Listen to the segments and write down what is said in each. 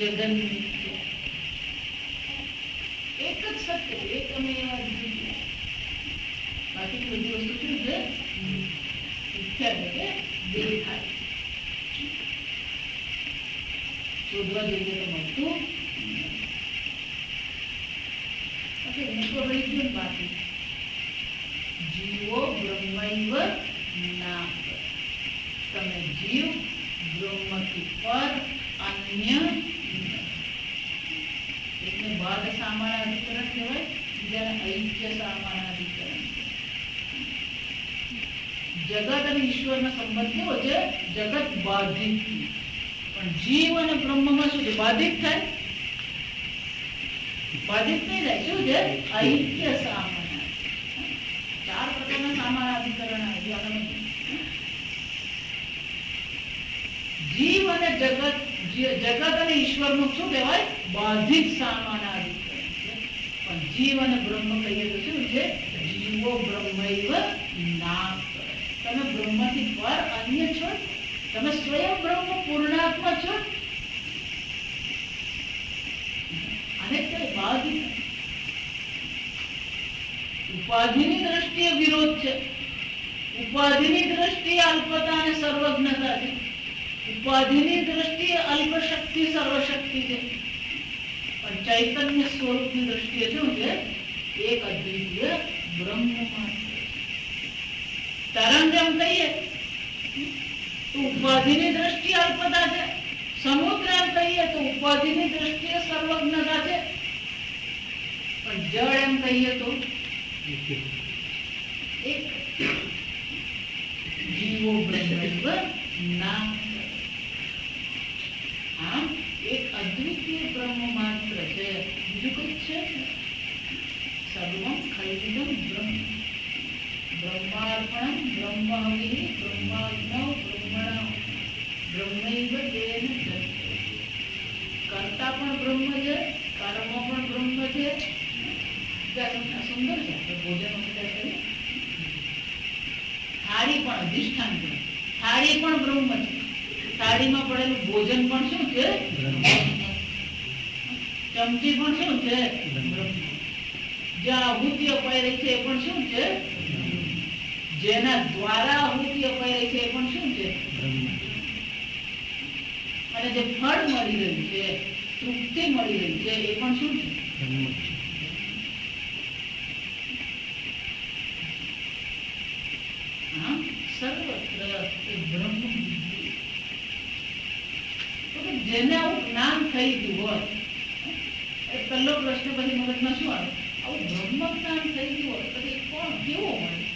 જગન મિથ્યા. એક જ સત્ય, એકમેવ અદ્વિતીય. બાકી બધી વસ્તુ શું છે? મિથ્યા એટલે કે દેખાય. શોધવા જઈએ તો મળતું મૂકો રહી ગયું બાકી. જીવો બ્રહ્મૈવ ના. તમે જીવ બ્રહ્મથી પર અન્ય. એકને બાદ સામાન અધિકરણ કહેવાય, બીજાને ઐક્ય સામાન અધિકરણ. જગત અને ઈશ્વરનો સંબંધ કેવો છે? જગત બાધિત. પણ જીવ અને બ્રહ્મમાં શું છે? બાધિત થાય? બાધિત નહીં થાય. શું છે? ઐક્ય સામાન. 4 પ્રકારના સામાન અધિકરણ આવે. જીવ અને જગત, જગત અને ઈશ્વર નું શું કહેવાય? બાધિત સામાન અધિકરણ છે. પણ જીવ અને બ્રહ્મ કહીએ તો શું છે? જીવો બ્રહ્મૈવ ના. તમે બ્રહ્મથી પર અન્ય છો. તમે સ્વયં બ્રહ્મ પૂર્ણાત્મા છો. અને તે બાધિત. ઉપાધિની દ્રષ્ટિએ વિરોધ છે. ઉપાધિની દ્રષ્ટિએ અલ્પતા અને સર્વજ્ઞતા છે. ઉપાધિની દ્રષ્ટિએ અલ્પ શક્તિ સર્વશક્તિ છે. પણ ચૈતન્ય સ્વરૂપની દ્રષ્ટિએ શું છે? એક અદ્વિતીય બ્રહ્મ માત્ર. તરંગ એમ કહીએ તો ઉપાધિની દ્રષ્ટિએ અલ્પતા છે. સમુદ્ર એમ કહીએ તો ઉપાધિની દ્રષ્ટિએ સર્વજ્ઞતા છે. પણ જળ એમ કહીએ તો એક. જીવો બ્રહ્મૈવ ના. આમ એક અદ્વિતીય બ્રહ્મ માત્ર છે, બીજું કઈ છે? સર્વમ ખલ્વિદમ બ્રહ્મ. બ્રહ્માર્પણમ બ્રહ્મહવિ બ્રહ્માગ્નૌ બ્રહ્મણા બ્રહ્મૈવ તેન જગતે. કર્તા પણ બ્રહ્મ છે, કર્મ પણ બ્રહ્મ છે. સુંદર છે. ભોજન કરીએ. થાળી પણ અધિષ્ઠાન છે. થાળી પણ બ્રહ્મ છે. થાળીમાં પડેલું ભોજન પણ શું છે? ચમચી પણ શું છે? જે આહુતિ અપાઈ રહી છે એ પણ શું છે? જેના દ્વારા આહુતિ અપાઈ રહી છે એ પણ શું છે? અને જે ફળ મળી રહ્યું છે, તૃપ્તિ મળી રહી છે એ પણ શું છે? સર્વત્ર એ બ્રહ્મ બુદ્ધિ. જેને આવું જ્ઞાન થઈ ગયું હોય, પહેલો પ્રશ્ન પછી મગજમાં શું આવે? આવું બ્રહ્મ જ્ઞાન થઈ ગયું હોય પછી કોણ કેવો મળે?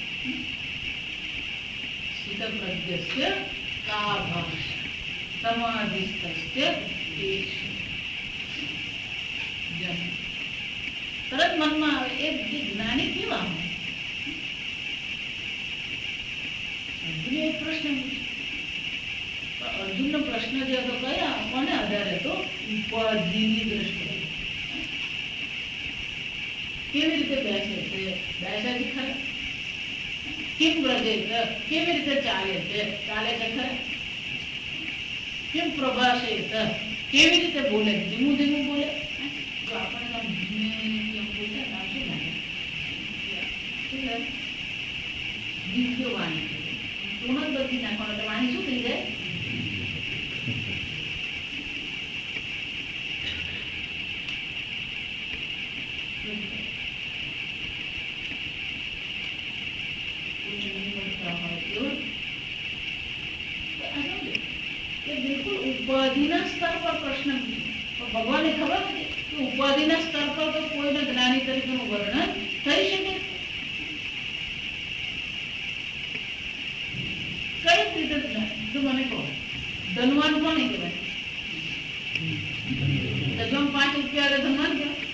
સ્થિતપ્રજ્ઞસ્ય કા ભાષા સમાધિસ્થસ્ય એષ. તરત મનમાં આવે એ જ્ઞાની કેવા હોય? એક પ્રશ્ન અર્જુનનો પ્રશ્ન જે હતો કયા કોને આધારે હતો? ઉપાધિની દ્રષ્ટિએ. કેવી રીતે બેસે છે? બેસે છે ખરા? કેમ વ્રજે છે? કેવી રીતે ચાલે છે? ચાલે છે ખરા? કેમ પ્રભાષે છે? કેવી રીતે બોલે? ધીમું ધીમું બોલે? જો આપણે આમ ધીમે કેમ બોલતા નામ શું લાગે? દિવ્ય વાણી પૂર્ણ બદલી નાખવાનો એટલે વાણી શું થઈ જાય? બિલકુલ ઉપાધિના સ્તર પર પ્રશ્ન ભગવાનને ખબર નથી કે ઉપાધિના સ્તર પર તો કોઈને જ્ઞાની તરીકેનું વર્ણન થઈ શકે. કઈ રીતે જો મને કહો, ધનવાન કોને કહેવાય? જો 5 રૂપિયા ધનવાન કહેવાય.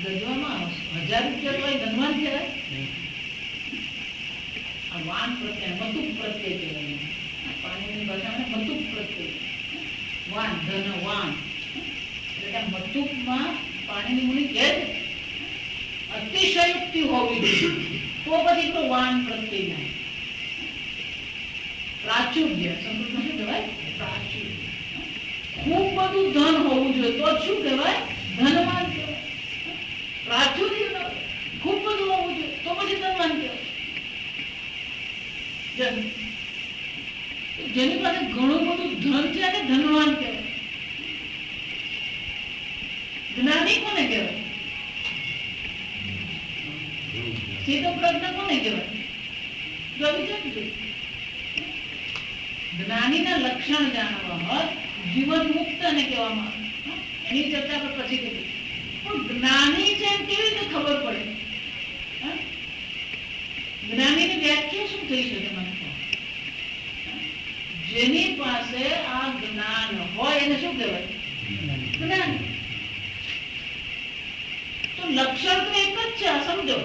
ગજવામાં 1000 રૂપિયા તો ધનવાન કહેવાય. આ વાન પ્રત્યે મતુક પ્રત્યે કહેવાય. પાણીની ભાષામાં મતુક પ્રત્યે વાન ધનવાન એટલે મતુકમાં પાણીની મુનિ કહે છે અતિશયોક્તિ હોવી જોઈએ તો પછી તો વાન પ્રત્યે નહીં. પ્રાચુર્ય, સંસ્કૃતમાં શું કહેવાય? પ્રાચુર્ય. ખૂબ બધું ધન હોવું જોઈએ તો શું કહેવાય? ધનવાન કહેવાય. પ્રાચુર્ય ખૂબ બધું હોવું જોઈએ તો પછી ધનવાન કહેવાય. જેની પાસે ઘણું બધું ધન છે અને ધનવાન કહેવાય. જ્ઞાની કોને કહેવાય? સ્થિતપ્રજ્ઞ કોને કહેવાય? જો વિચારજો. જ્ઞાનીના લક્ષણ જાણવા હોય જીવન મુક્ત ને કહેવામાં આવે. એની ચર્ચા પર પછી કરી. પણ જ્ઞાની છે કેવી રીતે ખબર પડે? જ્ઞાનીની વ્યાખ્યા શું થઈ શકે? મને જેની પાસે આ જ્ઞાન હોય એને શું કહેવાય? જ્ઞાન. તો લક્ષણ તો એક જ છે. સમજો,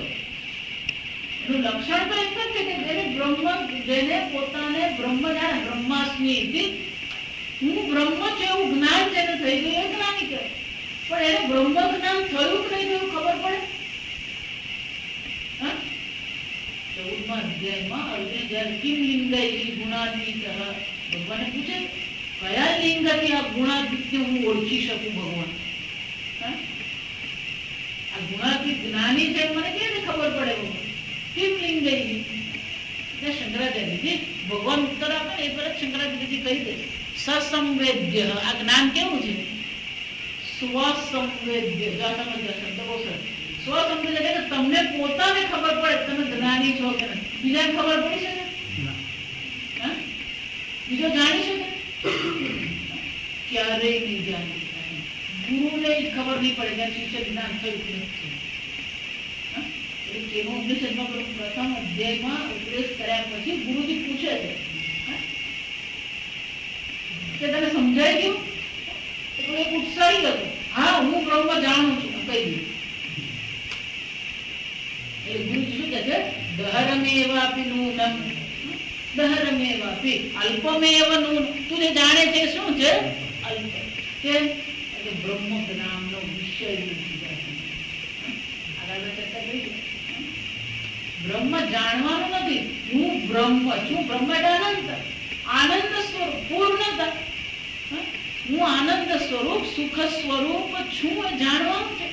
એનું લક્ષણ તો એક જ છે કે જેને પોતાને બ્રહ્મ જાણે, બ્રહ્માસ્મિ ઇતિ, હું બ્રહ્મ છું એવું જ્ઞાન જેને થઈ ગયું એ જ્ઞાની કહેવાય. પણ એને બ્રહ્મ જ્ઞાન થયું કે નહીં થયું ખબર પડે? 14મા અધ્યાયમાં અર્જુન જ્યારે કિમ લિંગૈ ગુણાતીત ભગવાને પૂછે કયા લિંગથી આ ગુણાતીતને હું ઓળખી શકું? ભગવાન આ ગુણાતીત જ્ઞાની છે મને કેવી રીતે ખબર પડે? ભગવાન કિમ લિંગૈ. શંકરાચાર્યજી ભગવાન ઉત્તર આપે ને એ પર શંકરાચાર્યજી કહી દે સસંવેદ્ય. આ જ્ઞાન કેવું છે? સ્વસંવેદ્ય. શબ્દ બહુ સરસ. સ્વસંવેદ્ય એટલે તમને પોતાને ખબર પડે તમે જ્ઞાની છો કે નહીં. બીજાને ખબર પડી શકે? બીજો જાણી શકે? ક્યારેય નહીં જાણી. ગુરુને ખબર નહીં પડે કે શિષ્ય જ્ઞાન થયું કે નથી. પ્રથમ અધ્યાયમાં ઉપદેશ કર્યા પછી ગુરુજી પૂછે છે કે તને સમજાય ગયું? તો એક ઉત્સાહી હતો. હા, હું બ્રહ્મ જાણું છું કહી દઉં. એટલે ગુરુજી શું કહે છે? દહરમેવાપી નૂનમ દહરમેવાપી અલ્પમેવ નૂન. તું જે જાણે છે શું છે? અલ્પ. કેમ? એટલે બ્રહ્મ જ્ઞાનનો વિષય નથી. આગળ ચર્ચા કરી. બ્રહ્મ જાણવાનું નથી. હું બ્રહ્મ છું. બ્રહ્મ એટલે અનંત, આનંદ સ્વરૂપ, પૂર્ણતા. હું આનંદ સ્વરૂપ, સુખ સ્વરૂપ છું એ જાણવાનું છે.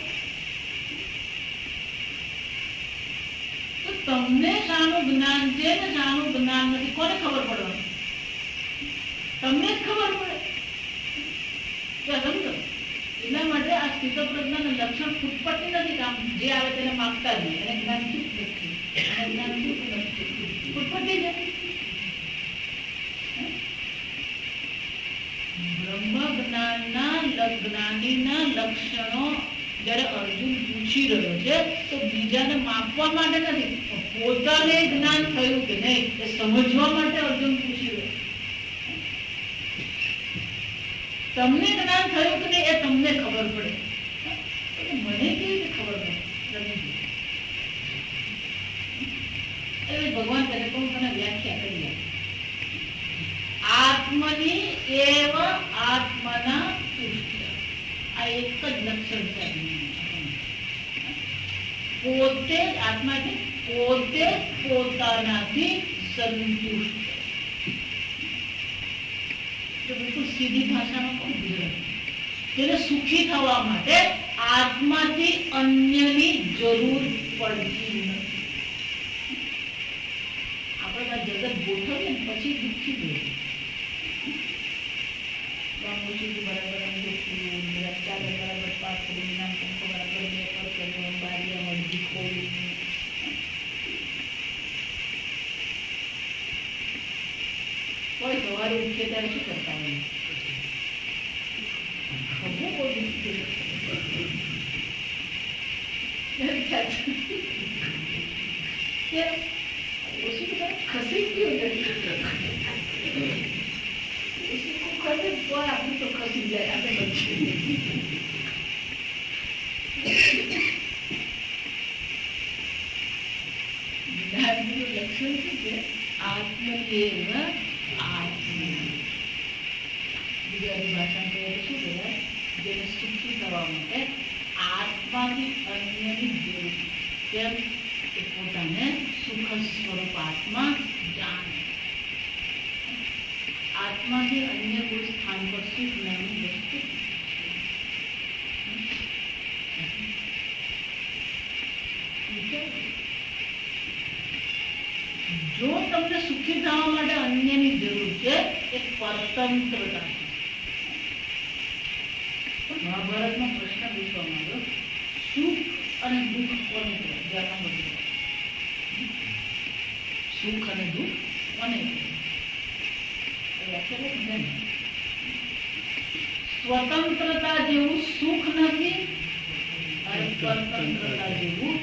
તો તમને શાનું જ્ઞાન છે ને શાનું જ્ઞાન નથી કોને ખબર પડવાનું? તમને જ ખબર પડે. સમજો. એના માટે આ સ્થિતપ્રજ્ઞાનું લક્ષણ ફૂટપટ્ટી નથી. કામ જે આવે તેને માગતા જઈએ. એને જ્ઞાન શું નથી, જ્ઞાન શું નથી, ફૂટપટ્ટી છે. બ્રહ્મ જ્ઞાનીના લક્ષણો જયારે અર્જુન પૂછી રહ્યો છે તો બીજાને માપવા માટે નથી, પોતાને જ્ઞાન થયું કે નહીં એ સમજવા માટે અર્જુન પૂછી રહ્યો. તમને જ્ઞાન થયું કે નહીં એ તમને ખબર પડે. મને કેવી રીતે ખબર પડે? એટલે ભગવાન કહે તો હું તને વ્યાખ્યા કરી આપું. આત્મની એવ આત્મના તુષ્ટ. આ એક જ લક્ષણ છે. પોતે આત્મા એટલે પોતે પોતાનાથી સંતુષ્ટ. બિલકુલ સીધી ભાષામાં કહું ગુજરાતી. તેને સુખી થવા માટે આત્માથી અન્યની જરૂર પડતી નથી. આપણે આ જગત ગોઠવીએ ને પછી દુઃખી થઈએ. બરાબર બરાબર પાસ કરી નામ બરાબર બારીયા મળી ખોલી કોઈ સવારે ઉઠીએ ત્યારે શું કરતા હોય? ખબર કોઈ ખસી ગયું આપણું તો ખસી જાય. લક્ષણ શું છે? આત્મએવ આત્મા. ગુજરાતી ભાષામાં કહીએ તો શું કહેવાય? જેને સુખી થવા માટે આત્માથી અન્યની જરૂર. કેમ? કે પોતાને સુખ સ્વરૂપ આત્મા જાણે. આત્માથી અન્ય કોઈ સ્થાન પર સુખ નામની વસ્તુ જો તમને સુખી થવા માટે અન્યની જરૂર છે, એક પરતંત્રતા છે. મહાભારતમાં પ્રશ્ન પૂછવામાં આવ્યો, સુખ અને દુઃખ કોને કહેવાય? સુખ અને દુઃખ કોને કહેવાય? સ્વતંત્રતા જેવું સુખ નથી અને પરતંત્રતા જેવું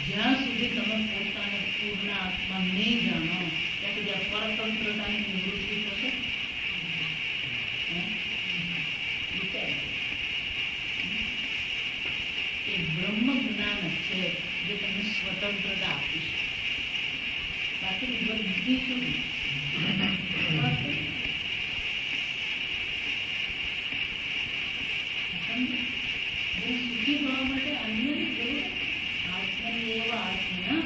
જ્યાં સુધી તમે પોતાને પૂર્ણ આત્મા નહીં જાણો ત્યાં સુધી આ પરતંત્રતાની નિવૃત્તિ થશે. એ બ્રહ્મ જ્ઞાન છે જે તમને સ્વતંત્રતા આપી છે. બાકી બધી શું સુખી થવા માટે અન્યની જરૂર આત્મની એવા આત્મના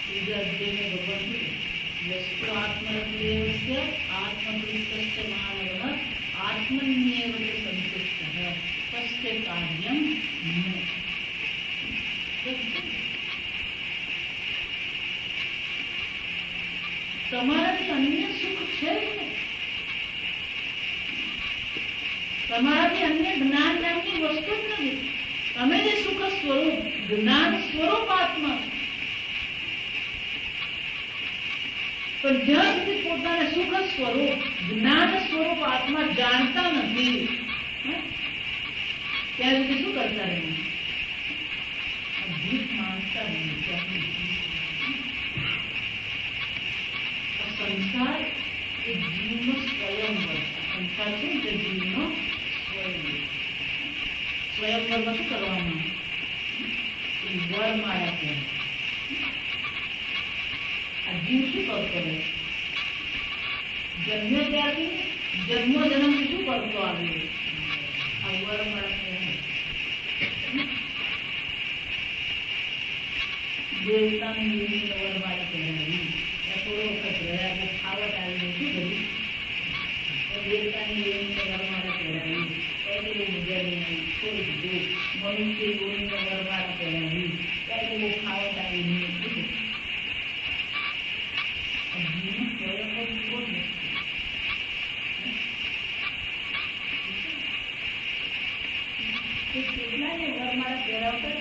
બીજા અધ્યાયમાં ભગવાન વસ્તુ આત્મરત્રેવસ્ય આત્મકૃતસ્ય માનવઃ આત્મન્યેવ સંતુષ્ટઃ તસ્ય કાર્યમ ન. તમારાથી અન્ય સુખ છે જ નહીં. તમારાથી અન્ય જ્ઞાન નામની વસ્તુ જ નથી. તમે જે સુખ સ્વરૂપ જ્ઞાન સ્વરૂપ આત્મા, પણ જ્યાં સુધી પોતાને સુખ સ્વરૂપ જ્ઞાન સ્વરૂપ આત્મા જાણતા નથી ત્યાં સુધી શું કરતા રહેવું? ભીખ માંગતા રહેવું. સંસાર એ જીવનો સ્વયંવર. સંસાર શું છે? જીવનો સ્વયંવર. સ્વયંવરમાં શું કરવાનું? વર મારા છે. આ જીવ શું કરતો રહે? જન્મ્યો ત્યારથી જન્મો જન્મથી શું કરતો આવ્યો? આ વર મારા દેવતાની વર મારા કહેવાય. થોડો વખત રહ્યા તો ખાવટ આવીને શું કર્યું? દેવતાની યોનીને વરમાળા કહેવાય. પહેલી મજા નહીં આવી, છોડી દીધું. મનુષ્ય યોનીને વરમાળા કહેવાય. ત્યારે બહુ ખાવટ આવીને કેટલાને વરમાળા પહેરાવતા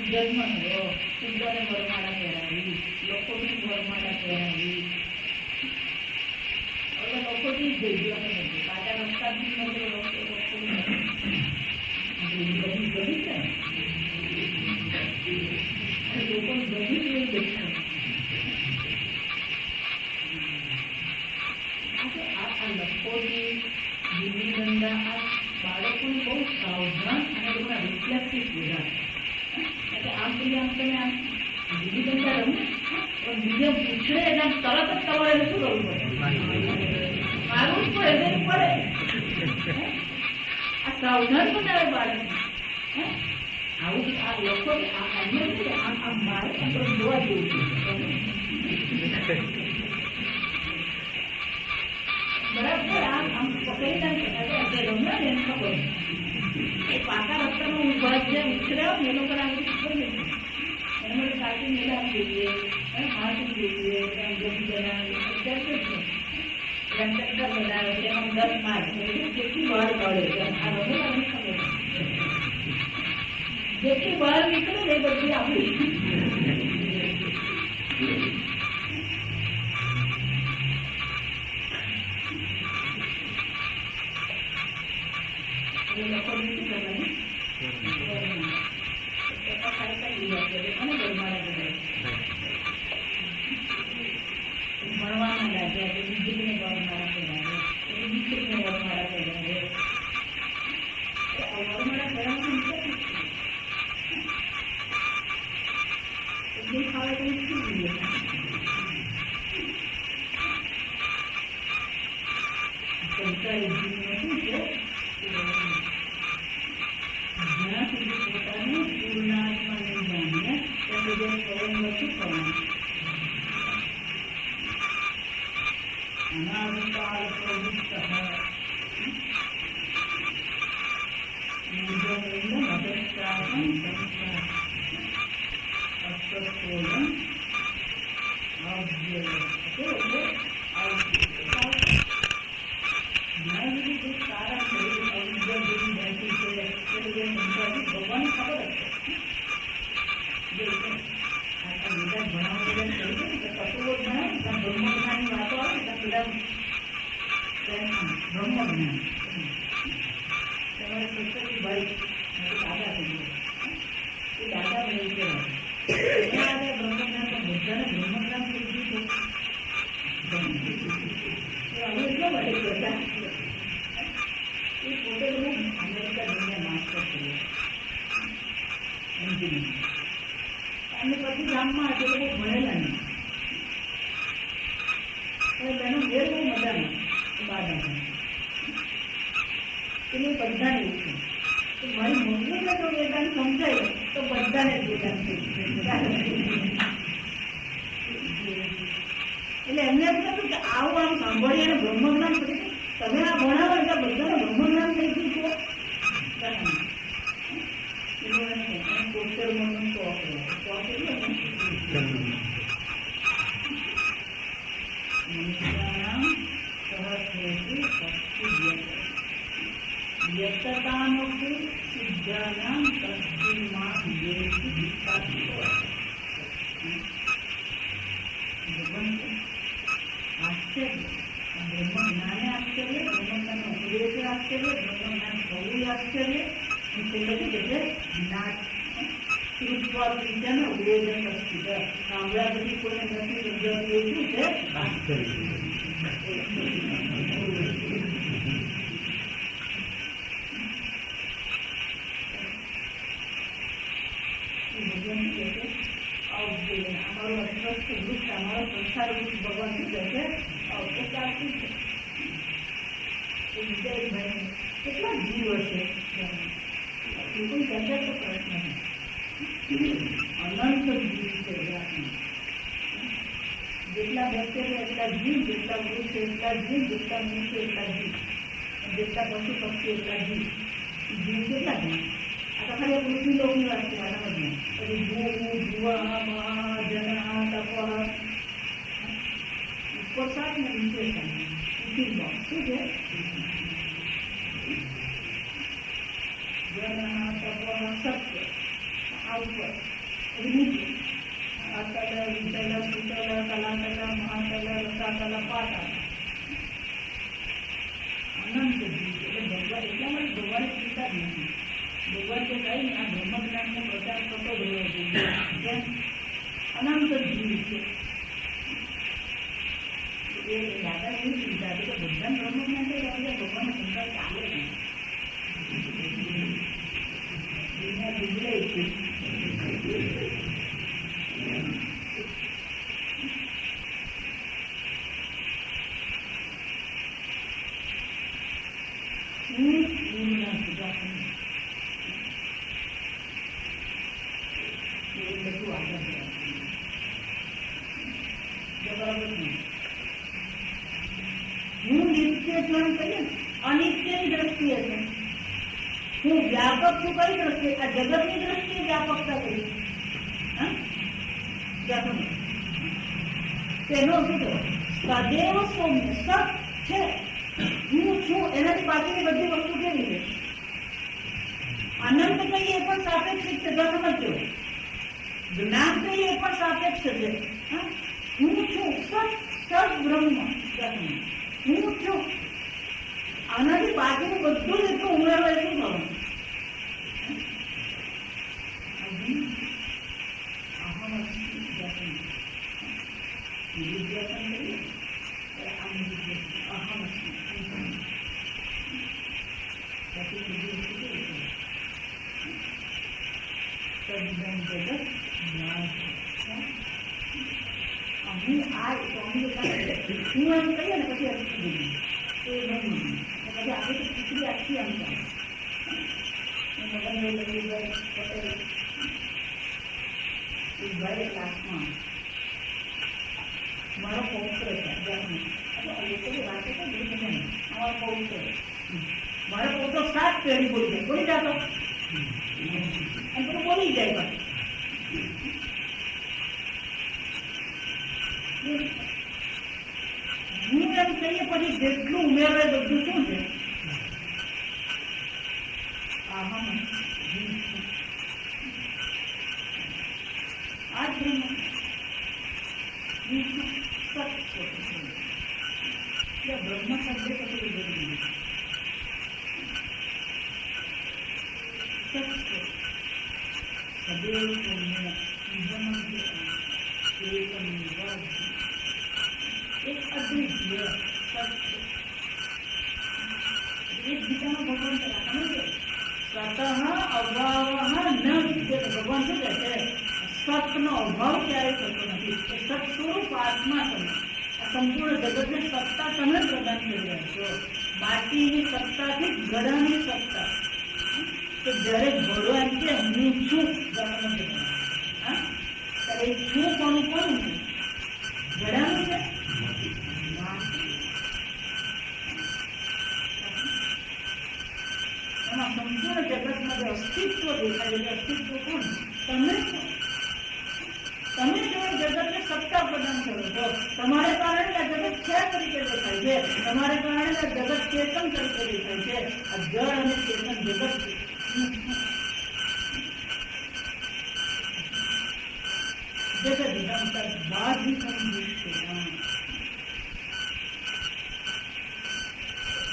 જન્મ થયો, સુંદરને વરમાળા પહેરાવી, લોકોની વરમાળા પહેરાવી. હવે લોકોથી જ જઈ ગયો નથી. પાછા રસ્તાથી બધી ગમી છે. લોકોને ગમી જ એવું દેખાય. આ લખોટી ગીલી દંડા આ બાળકોને બહુ સાવધાન અને લોકોના રિફ્લેક્ટિવ બધા. આમ તમે આમ બીજી દંડા રમું પણ બીજે પૂછે એટલે આમ તરત જ તમારે શું કરવું પડે? મારું જ પડે પડે. આ સાવધાન બનાવે બાળક. આવું આ લોકો આમ મારે જોવા જેવું છે. બરાબર આમ પકડી નાખે રમ્યા ને એને ખબર એ પાકા રસ્તામાં ઉભા છે ઉછર્યા ને એ લોકો ખબર નહીં. એને મને સાચી મેળા જોઈએ, હાથ જોઈએ, ગમી બનાવે બનાવે છે એમ 10 માર્ક કેટલી બહાર પડે આ રમે ખબર જેટલી બહાર નીકળે ને એ બધી આપણી લોકો નથી કરવાની. ભણવાના લાગ્યા કે દીકરીને વરમાળા કરાવે, દીકરીને વરમાળા કરાવે. વરમાળા કરાવવાનું ખાવે તો શું જોઈએ? સંસારી જીવનમાં શું છે? જ્યાં સુધી પોતાને પૂર્ણાત્મા નહીં જાણીએ ત્યાં સુધી સ્વયંવર શું થવાનું? અનાદિકાળ પ્રવૃત્ત પછી ગામમાં તે લોકો ભણેલા નહીં. તેનો ઘેર બહુ મજાનો બાદા એને બધાને ઉઠ્યું. મારી મમ્મીને તો વેદાંત સમજાય તો બધાને જ વેદાંત એટલે એમને એમ કહ્યું કે આવું આમ સાંભળીએ અને બ્રહ્મજ્ઞાન પછી તમે આ ભણાવો એટલે બધાને બ્રહ્મજ્ઞાન થઈ ગયું છે. પોતે મનનો શોખ યતતામપી સિદ્ધાનાં તસ્મિન્માં યેતિ વિકાસો. આશ્ચર્ય બ્રહ્મજ્ઞાને આશ્ચર્ય, બ્રહ્મજ્ઞાનનો ઉપદેશ આશ્ચર્ય, બ્રહ્મજ્ઞાન થવું આશ્ચર્ય. એટલે જ્ઞાન શ્રુત્વાદિત્યને ઉદેજન અસ્તિત્વ સાંભળ્યા પછી કોઈને નથી સમજાવતું એ શું છે? આશ્ચર્ય. અમારું અસ્વસ્થ વૃક્ષ, અમારો સંસાર વૃક્ષ ભગવાન શું કહે છે? અવતારથી છે. કેટલા જીવ હશે? કોઈ કહેતા તો પ્રશ્ન અનંત જીવ છે. જેટલા બેક્ટેરિયા એટલા જીવ, જેટલા વૃક્ષ એટલા જીવ, જેટલા મનુષ્ય એટલા જીવ, જેટલા પશુ પક્ષી એટલા જીવ. જીવ કેટલા જીવ? આ તો ખાલી પૃથ્વી લોકની વાત છે. આના જ પછી ભૂવા જના તપ ઉપર સાત ને નીચે શું છે? સત્ય આ ઉપર નીચે આતલ વિતલ સુતલ કલાતલ મહાતલ રસાતલ પાતાલ અનંત જીવ. એટલે ભગવાન એટલા માટે ભગવાને કીધા જ નથી. ભગવાન તો કઈ ને આ બ્રહ્મજ્ઞાનનો પ્રચાર થતો રહ્યો છે. અનંત જીવ છે. એ દાદા એવી ચિંતા હતી કે બધા બ્રહ્મજ્ઞાન છે ભગવાનનો સંસાર ચાલે નહીં. બિગડે છે. હું નિત્ય જ્ઞાન કહીએ અનિત્યની દ્રષ્ટિએ છે. હું વ્યાપક છું કઈ દ્રષ્ટિએ? આ જગતની દ્રષ્ટિએ વ્યાપકતા કરી. તેનો શું કહેવાય? સદૈવ સૌમ્ય. સત છે, હું છું, એનાથી બાકીની બધી વસ્તુ કેવી છે? અનંત કહીએ એ પણ સાપેક્ષિક છે. સમજો, જ્ઞાન કહીએ એ પણ સાપેક્ષ છે. હું છું સત બ્રહ્મ. હું છું. આનાથી બાકીનું બધું જ એટલું ઉમેરવા શું થવાનું? હું એમ કહીએ ને પછી એ નહીં. પછી આપણે તો ખીચડી આખી આમ ચાલે. ભાઈ ક્લાસમાં મારો પૌત્ર છે વાતો તો અમારો પૌત્ર મારો પૌત્ર 7 પેઢી બોલી જતો અને તો બોલી જાય હું એમ કહીએ પછી જેટલું ઉમેરાય બધું શું છે બ્રહ્મ શબ્દ એક અદ્વિતીય એક ગીતામાં ભગવાન સ્વતઃ અભાવ ન વિદ્યતે. ભગવાન શું કહે છે? સતનો અભાવ ક્યારેય થતો નથી. એ સત સ્વરૂપ આત્મા તમે આ સંપૂર્ણ જગતને સત્તા તમે પ્રદાન કરી રહ્યા છો. માટીની સત્તાથી ઘડાની સત્તા. તો જયારે ઘડો એમ કે હું છું ત્યારે છું કોનું કોનું છે? ઘડાનું છે. એમાં સંપૂર્ણ જગતમાં જે અસ્તિત્વ દેખાય છે અસ્તિત્વ કોણ? તમે છો. તમે જો જગતને સત્તા પ્રદાન કરો છો. તમારે કારણે આ જગત છે તરીકે દેખાય છે. તમારે કારણે આ જગત ચેતન તરીકે દેખાય છે. આ જળ અને ચેતન જગત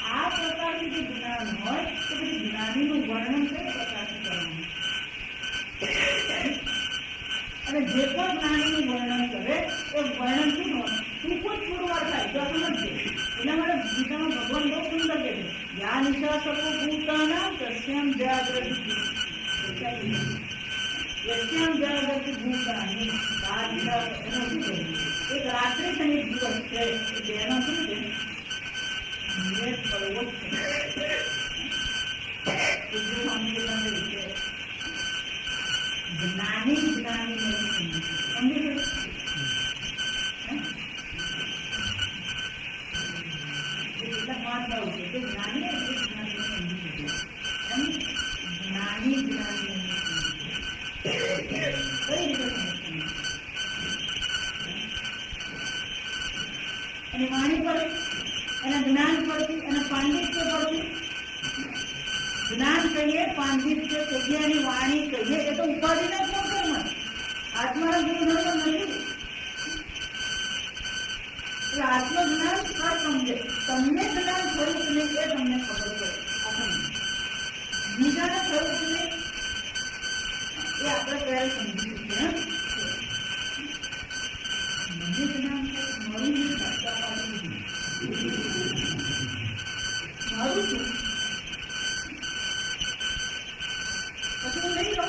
આ પ્રકારનું જો જ્ઞાન હોય તો પછી જ્ઞાનીનું વર્ણન કઈ પ્રકારથી કરવાનું? અને જે પણ જ્ઞાનીનું વર્ણન કરે એ વર્ણન શું હોય? ટૂંકો જ પુરવાર થાય તો સમજે. એના માટે ગીતામાં ભગવાન બહુ સુંદર કહે છે યા નિશા સર્વભૂતાનાં તસ્યામ જાગ્રતિ યસ્યામ જાગ્રતિ ભૂતાની. એક રાત્રિ છે એક દિવસ છે એ બેનો શું છે? જ્ઞાની જ્ઞાની સમજી કેટલાક માનતા છે કે જ્ઞાની જ્ઞાની સમજી જ્ઞાની જ્ઞાની કઈ રીતે અને વાણી પર એના જ્ઞાન પરથી અને પાંડિત્ય પરથી જ્ઞાન કહીએ પાંડિત્ય કહીએ અને વાણી કહીએ એ તો ઉપાધિના ગુણધર્મ આત્માના ગુણધર્મ નથી. એટલે આત્મજ્ઞાન આ સમજે તમને જ્ઞાન સ્વરૂપને એ તમને ખબર પડે. બીજાના સ્વરૂપને એ આપણે ક્યારે સમજી શકીએ? મને જ્ઞાન મારું મારું છું પછી હું લઈ લો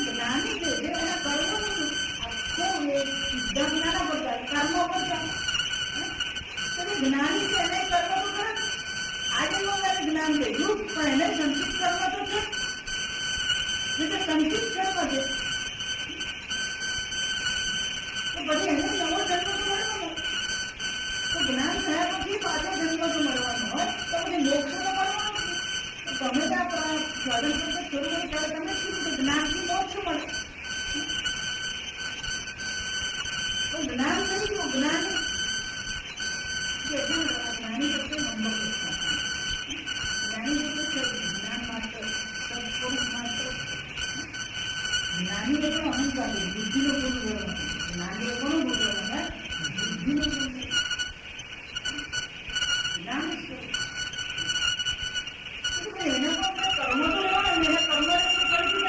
જ્ઞાની જે છે એના કર્મો આખો સિદ્ધાંત નાના પડતા કર્મો પડતા જ્ઞાની છે એને કર્મ તો કરે. આજે લોકોને જ્ઞાન થયું પણ એને સંચિત કર્મ તો છે. એટલે સંચિત કર્મ છે તો પછી એને નવો જન્મ તો મળવાનો. તો જ્ઞાન થયા પછી પાછો જન્મ તો મળવાનો હોય તો પછી મોક્ષ તો મળવાનો નથી. તમે તો આ સાધન કરતા શરૂ કરી ત્યારે તમે કીધું કે જ્ઞાનથી મોક્ષ મળે. તો જ્ઞાન થઈ ગયું. જ્ઞાની જ્ઞાની શબ્દ નંબર જ્ઞાની શબ્દ છે જ્ઞાન માત્ર સત્પુરુષ માત્ર. જ્ઞાની એટલે અહંકાર બુદ્ધિનો ગુણ બોલવાનો. જ્ઞાની કોનું બોલવાનું? બુદ્ધિનો ગુણ. જ્ઞાન એના પણ કર્મ તો લેવાના ને એના કર્મ ફરીથી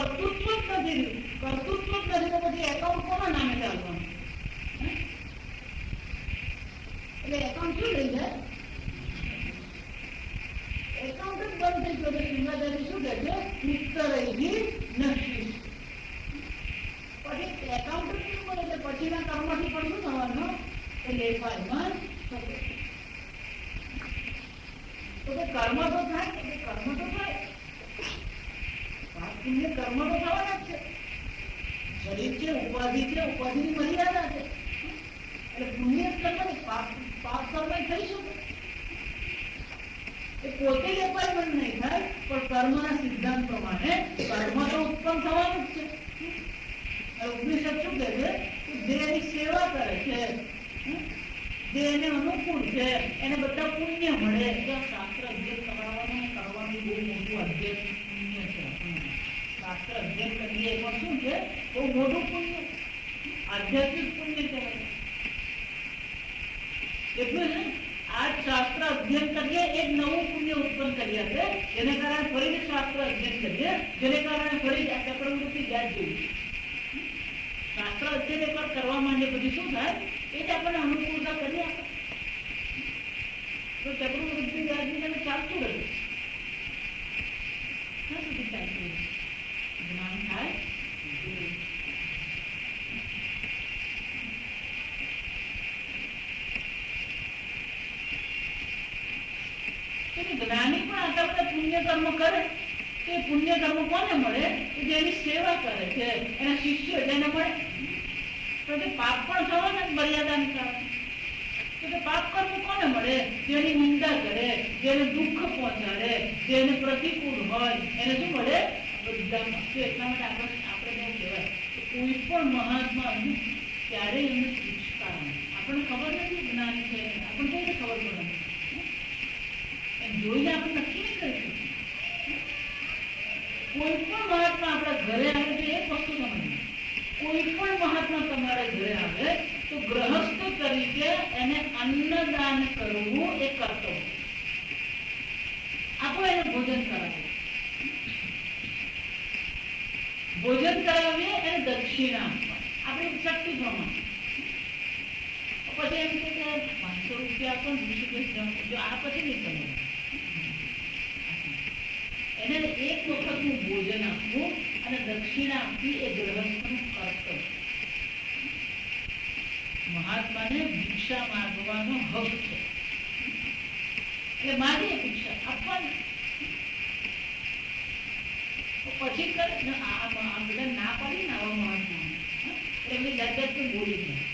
કર્તૃત્વ જ નથી રહ્યું. કર્તૃત્વ જ નથી તો પછી એકાઉન્ટ કોના નામે ચાલવાનું? એટલે એકાઉન્ટ શું થઈ જાય? એકાઉન્ટ જ બંધ થઈ ગયો. શ્રીમાદાજી શું કહે છે? ઉત્તરૈહી નશિષ. પછી એકાઉન્ટ જ શું મળે છે? પછીના કર્મથી પણ શું થવાનું? એટલે ફાઈમાં તો કે કર્મ તો થાય, કર્મ તો થાય, પાપ પુણ્ય કર્મ તો થવાના જ છે. શરીર છે, ઉપાધિ છે, ઉપાધિની મર્યાદા છે. એટલે પુણ્ય કર્મ પાપ કર્મ થઈ શકે. એ પોતે જ અપાયમેન્ટ નહીં થાય, પણ કર્મના સિદ્ધાંત પ્રમાણે કર્મ તો ઉત્પન્ન થવાનું જ છે. ઉપનિષદ શું કહે છે? દેહની સેવા કરે છે, દેહને અનુકૂળ છે, એને બધા પુણ્ય મળે. શાસ્ત્ર અધ્યયન કરવાનું બહુ મોટું અધ્યયન પુણ્ય છે. શાસ્ત્ર અધ્યયન કરીએ એમાં શું છે? બહુ મોટું પુણ્ય, આધ્યાત્મિક પુણ્ય કહેવાય. એટલું જ આ શાસ્ત્ર અધ્યયન કરીએ એક નવું પુણ્ય ઉત્પન્ન કરી આપે, જેને કારણે ફરીથી શાસ્ત્ર અધ્યયન કરીએ, જેને કારણે ફરી ચક્રવૃત્તિ વ્યાજ જેવી. શાસ્ત્ર અધ્યયન એકવાર કરવા માંડે પછી શું થાય? એ જ આપણને અનુકૂળતા કરી આપે. તો ચક્રવૃત્તિ વ્યાજની તમે ચાલતું રહ્યું, ક્યાં સુધી ચાલતું રહ્યું? જ્ઞાન થાય. જ્ઞાની પણ આટલા બધા પુણ્ય કર્મ કરે. તે પુણ્ય કર્મ કોને મળે? જેની સેવા કરે છે, એના શિષ્યો જેને મળે. તો તે પાપ પણ થવાના જ મર્યાદાની કારણે. તો પાપ કર્મ કોને મળે? જેની નિંદા કરે, જેને દુઃખ પહોંચાડે, જેને પ્રતિકૂળ હોય, એને શું મળે? બધા એટલા માટે આપણે કેવું કહેવાય, કોઈ પણ મહાત્મા ક્યારેય એમને પૂછતા નથી. આપણને ખબર નથી જ્ઞાની છે, આપણને કઈ રીતે ખબર પડે? જોઈને આપણે નક્કી નહીં કરી શકીએ. કોઈ પણ મહાત્મા આપણા ઘરે આવે તો એક વસ્તુ સમજવી, કોઈ પણ મહાત્મા તમારા ઘરે આવે તો ગ્રહસ્થ તરીકે એને અન્નદાન કરવું એ કર્તવ્ય. આપણે એને ભોજન કરાવીએ, ભોજન કરાવીએ એને દક્ષિણા આપણી શક્તિ પ્રમાણે. પછી એમ કે 500 રૂપિયા આપો, 200 જો આ પછી નહીં કરે. એને એક વખતનું ભોજન આપવું અને દક્ષિણા આપવી એ ગ્રહસ્થનું કર્તવ્ય. મહાત્માને ભિક્ષા માંગવાનો હક છે. એટલે માગીએ ભિક્ષા આપવાની. પછી કરે આ બધા ના પાડી ને આવા મહાત્મા એમની જાત બોલી જાય.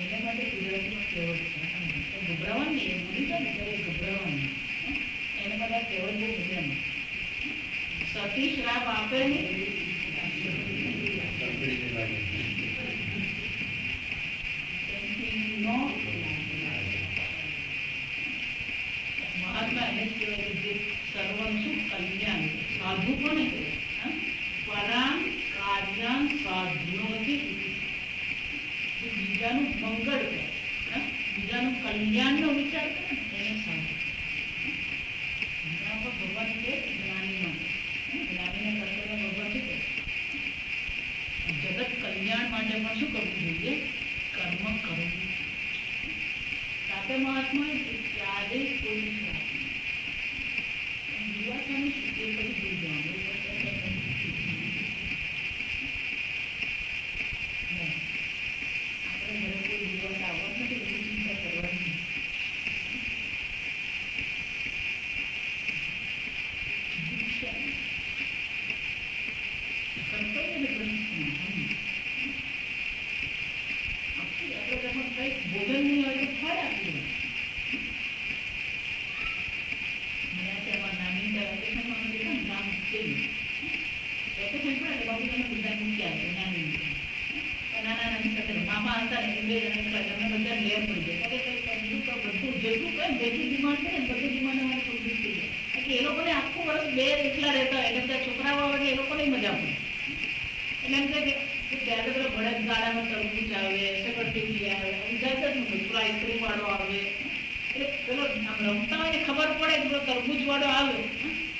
એના માટે ગુજરાતીમાં કહેવત છે, ગભરાવાની એ બોલી જાય ને ત્યારે ગભરાવાની. એના માટે આ કહેવત બહુ મજાની. સતી શ્રાપ આપે મહાત્મા એને જ કહેવાય જે સર્વનું શું કલ્યાણ. સાધુ કોને કહેવાય? પરામ કાર્યાન સાધનોથી બીજાનું મંગળ કરે, બીજાનું કલ્યાણનો વિચાર કરે એને સાધુ. ભગવાન કે જ્ઞાનીમાં જ્ઞાનીને કર્તવ્ય ભગવાન શું કહે? જગત કલ્યાણ માટે પણ શું કરવું જોઈએ? કર્મ કરવું. સાથે મહાત્મા ક્યારેય કોઈ દિવાસાનું શું એ પછી ભૂલ જવાનું. આઈસ્ક્રીમ વાળો આવે એટલે પેલો રમતા હોય ખબર પડે કે તરબૂચ વાળો આવ્યો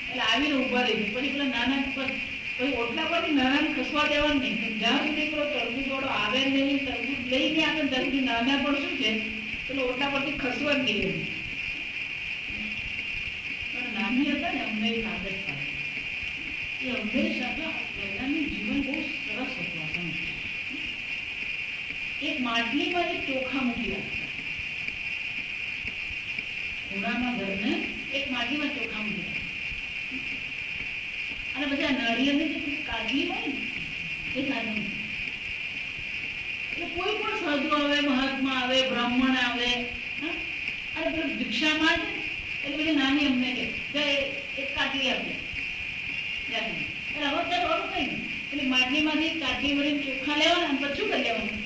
એટલે આવીને ઉભા રહી ગયો. પછી પેલા નાના પછી ઓટલા પરથી નાના ખસવા દેવાનું નહીં. જ્યાં સુધી પેલો તરબૂચ વાળો આવે નહીં, તરબૂચ લઈને આવે ત્યાં સુધી નાના પણ શું છે પેલો ઓટલા પરથી ખસવા જ નહીં. નાની હતા ને અમને એક આદત પાડી એ હંમેશા પહેલાનું જીવન બહુ સરસ હતું. એક માટલીમાં એક ચોખા મૂકી રાખતા, ખૂણામાં ઘરને એક માટલીમાં ચોખા મૂકી રાખતા અને બધા નાળિયેરની જે કાઢલી હોય ને એ સાધન એટલે કોઈ પણ સાધુ આવે, મહાત્મા આવે, બ્રાહ્મણ આવે અને પેલું ભિક્ષા માંગે એટલે પેલી નાની અમને કે એક કાટલી આપે એટલે હવે કરવાનું કઈ નહીં. એટલે માટલીમાંથી કાટલી ભરીને ચોખા લેવાના અને પછી કરી લેવાનું.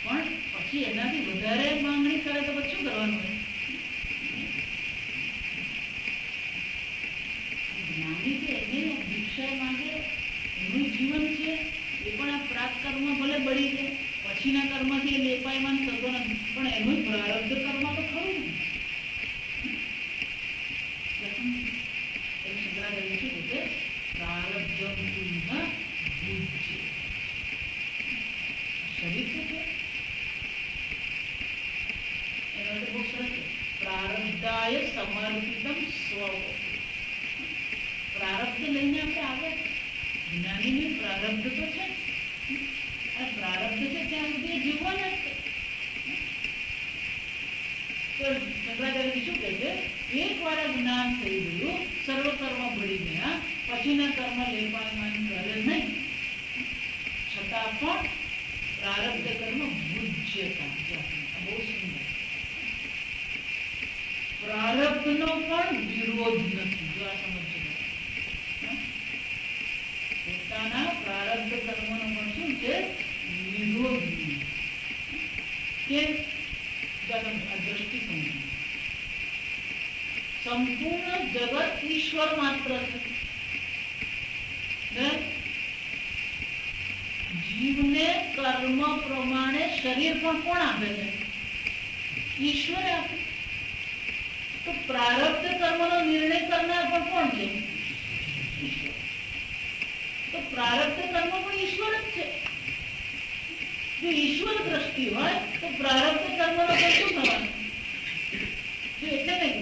પણ પછી એનાથી વધારે માંગણી કરે તો પછી શું કરવાનું હોય? નાની છે એને ભિક્ષા માંગે, એનું જીવન છે એ પણ આ પ્રાપ્ત કર્મ ભલે બળી જાય, પછીના કર્મથી એ લેપાયમાન થતો નથી, પણ એનું પ્રારબ્ધ કર્મ તો ખરું ને. શંકરાચાર્ય શું કહે છે? પ્રારબ્ધમ પુનઃ ભુજ્ય. શરીર શું છે? એનો અર્થ બહુ સરસ છે. પ્રારબ્ધાય સમર્પિતમ સ્વ. પ્રારબ્ધ લઈને આપણે આવે. જ્ઞાનીની પ્રારબ્ધ તો છે અને પ્રારબ્ધ છે ત્યાં સુધી જીવન જ છે. તો શંકરાચાર્ય શું કહે છે? એક વાર જ્ઞાન થઈ ગયું, સર્વ કર્મ ભળી ગયા, પછીના કર્મ લેપાયમાન કરે નહીં, છતાં પણ પ્રારબ્ધ કર્મ ભુજ્યતા. બહુ સુંદર. પ્રારબ્ધનો પણ વિરોધ નથી. જો આ સમજજો, પોતાના પ્રારબ્ધ કર્મનો પણ શું છે? વિરોધ નહીં. કેમ? દ્રષ્ટિ સમજ. સંપૂર્ણ જગત ઈશ્વર માત્ર છે. જીવને કર્મ પ્રમાણે શરીર પણ કોણ આપે છે? ઈશ્વર આપે. તો પ્રારબ્ધ કર્મનો નિર્ણય કરનાર પણ કોણ છે? ઈશ્વર. તો પ્રારબ્ધ કર્મ પણ ઈશ્વર જ છે. જો ઈશ્વર દ્રષ્ટિ હોય તો પ્રારબ્ધ કર્મનો પણ શું થવાનું? એટલે નહીં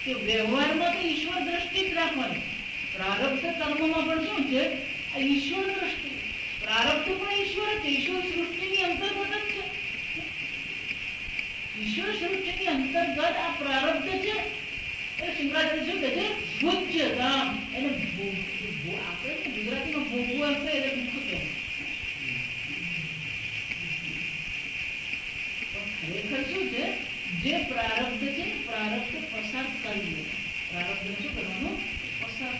કે વ્યવહારમાં તો ઈશ્વર દ્રષ્ટિ જ રાખવાની. પ્રારબ્ધ કર્મમાં પણ શું છે? આ ઈશ્વર દ્રષ્ટિ. પ્રારબ્ધ પણ ઈશ્વર છે. ઈશ્વર સૃષ્ટિની અંતર્ગત જ છે. ઈશ્વર સૃષ્ટિની અંતર્ગત આ પ્રારબ્ધ છે. એટલે શંકરાચાર્ય શું કહે છે? ભુજ્ય ધામ. એને આપણે ગુજરાતીમાં ભોગવું હશે એટલે દુઃખ કહેવાય. ખરેખર શું છે? જે પ્રારબ્ધ છે પ્રારબ્ધ પસાર કરી લે. પ્રારબ્ધ શું કરવાનું? પસાર.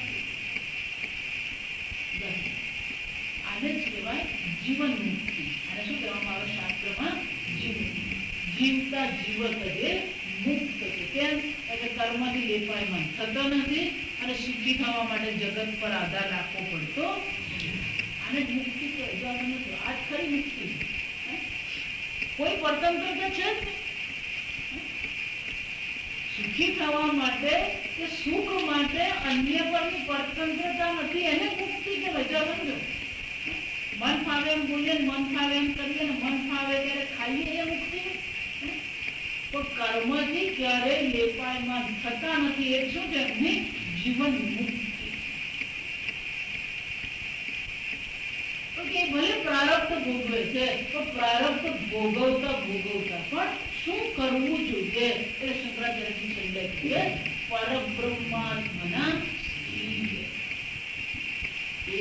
આને જ કહેવાય જીવન મુક્તિ. આને શું કહેવામાં આવે શાસ્ત્રમાં? જીવન. જીવતા જીવત જે મુક્ત છે. કેમ? એટલે કર્મથી લેપાયમાન થતો નથી અને સુખી થવા માટે જગત પર આધાર રાખવો પડતો. આને જ મુક્તિ કહેવાય. આ જ ખરી મુક્તિ. કોઈ પરતંત્રતા છે જ નહીં. સુખી થવા માટે કે સુખ માટે અન્ય પરની પરતંત્રતા નથી. એને મુક્તિ કહેવાય. સમજો, મન ફાવે એમ બોલીએ, મન ફાવે એમ કરીએ, મન ફાવે ત્યારે ખાઈએ, એ મુક્તિ. તો કર્મથી ક્યારેય લેપાયમાન થતા નથી. એ શું છે? એમની જીવન મુક્તિ. તો કે ભલે પ્રારબ્ધ ભોગવે છે તો પ્રારબ્ધ ભોગવતા પણ શું કરવું જોઈએ? એટલે શંકરાચાર્યજી છેલ્લે કહે પરબ્રહ્માત્મના સ્થિતિ.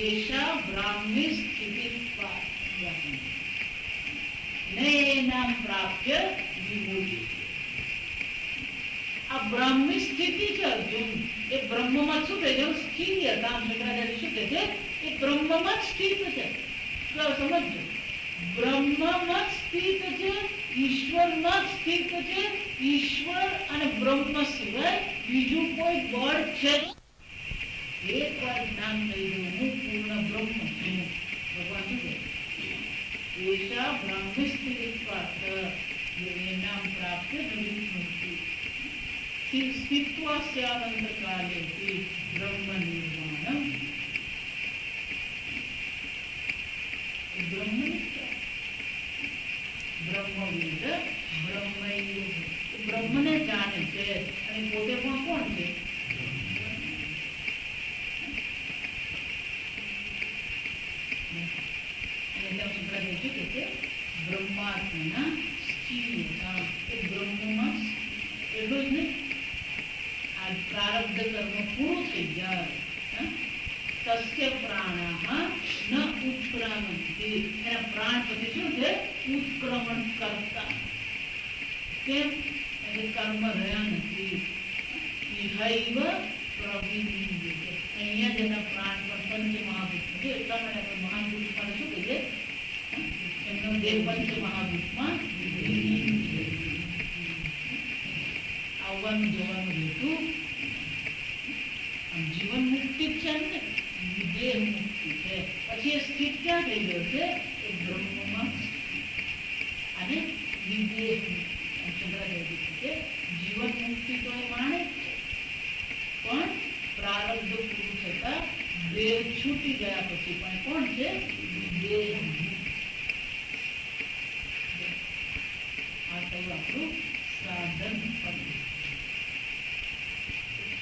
એષા બ્રાહ્મી સ્થિતિ નૈનામ પ્રાપ્ય વિમુક્તિ. આ બ્રાહ્મી સ્થિતિ છે અર્જુન. એ બ્રહ્મમાં શું કહે છે? સ્થિતિ હતા. શંકરાચાર્ય શું કહે છે? એ બ્રહ્મમાં સ્થિત છે. સમજો, બ્રહ્મમાં સ્થિત છે ઈશ્વરમાં જ સ્થિત છે. ઈશ્વર અને બ્રહ્મ સિવાય બીજું કોઈ બળ છે. એક વાર જ્ઞાન થઈ ગયું હું પૂર્ણ બ્રહ્મ છું. ભગવાન શું કહે? એશા બ્રહ્મસ્થિત્વાર્થ એનામ પ્રાપ્ત નિવૃત્તિ સ્થિત્વાસ્યાનંદ કાલે બ્રહ્મ નિર્વાણમ. બ્રહ્મવિદ બ્રહ્મને જાણે છે અને પોતે પણ કોણ છે? બ્રહ્માત્મના બ્રહ્મમાં એટલું જ નહીં, આ પ્રારબ્ધ કર્મ પૂરું થઈ જાય તસ્ય પ્રાણા ન ઉત્ક્રમંતિ. એના પ્રાણ પછી શું છે? ઉત્ક્રમણ કરતા. કેમ? એટલે કર્મ રહ્યા નથી. ઇહૈવ પ્રવિલિંદ્યતે. અહીંયા જ એના પ્રાણ પર પંચ મહાભૂત છે. એટલા માટે આપણે મહાભૂતમાં શું કહીએ? એમનો દેહ પંચ મહાભૂતમાં આવવાનું જવાનું રહેતું. જીવન મુક્તિ છે ને, દેહ મુક્તિ છે. પછી એ સ્થિત ક્યાં થઈ ગયો છે? એ બ્રહ્મમાં અને વિદેહ છે. જીવન મુક્તિ તો એ માણે પણ પ્રારબ્ધ પૂરું થતા દેહ છૂટી ગયા પછી પણ કોણ છે? વિદેહ. આ થયું આપણું સાધન પદ.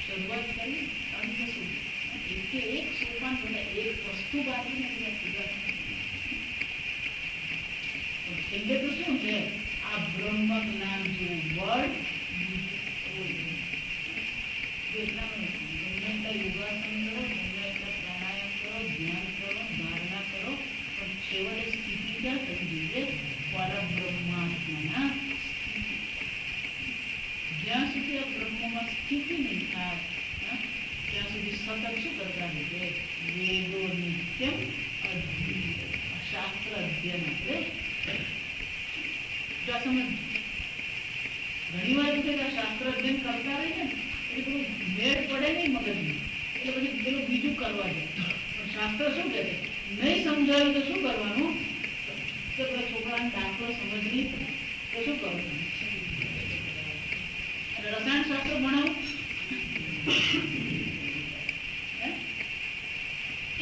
શરૂઆત કરી અંત સુધી એક સોપાન બધા એક વસ્તુ બાકી નથી. એટલે તો શું છે? આ બ્રહ્મ જ્ઞાન જેવું બળ ગમે એટલા યોગાસન કરો, ગમે એટલા પ્રાણાયામ કરો, ધ્યાન કરો, ધારણા કરો, પણ છેવટે સ્થિતિ ક્યાં થવી જોઈએ? પરબ્રહ્માત્માના. જ્યાં સુધી આ બ્રહ્મમાં સ્થિતિ નહીં થાય ત્યાં સુધી સતત શું કરતા રહેશે? વેદો નિત્યમ શાસ્ત્ર અધ્યયન. આપણે ઘણી વાર એવું છે શાસ્ત્ર અધ્યયન કરતા રહે છે એટલે પેલું મેળ પડે નહીં મગજની, એટલે પછી પેલું બીજું કરવા જાય. પણ શાસ્ત્ર શું કહે છે? નહીં સમજાયું તો શું કરવાનું? કે પેલા છોકરાને દાખલો સમજ નહીં પડે તો શું કરવાનું? રસાયણ શાસ્ત્ર ભણાવું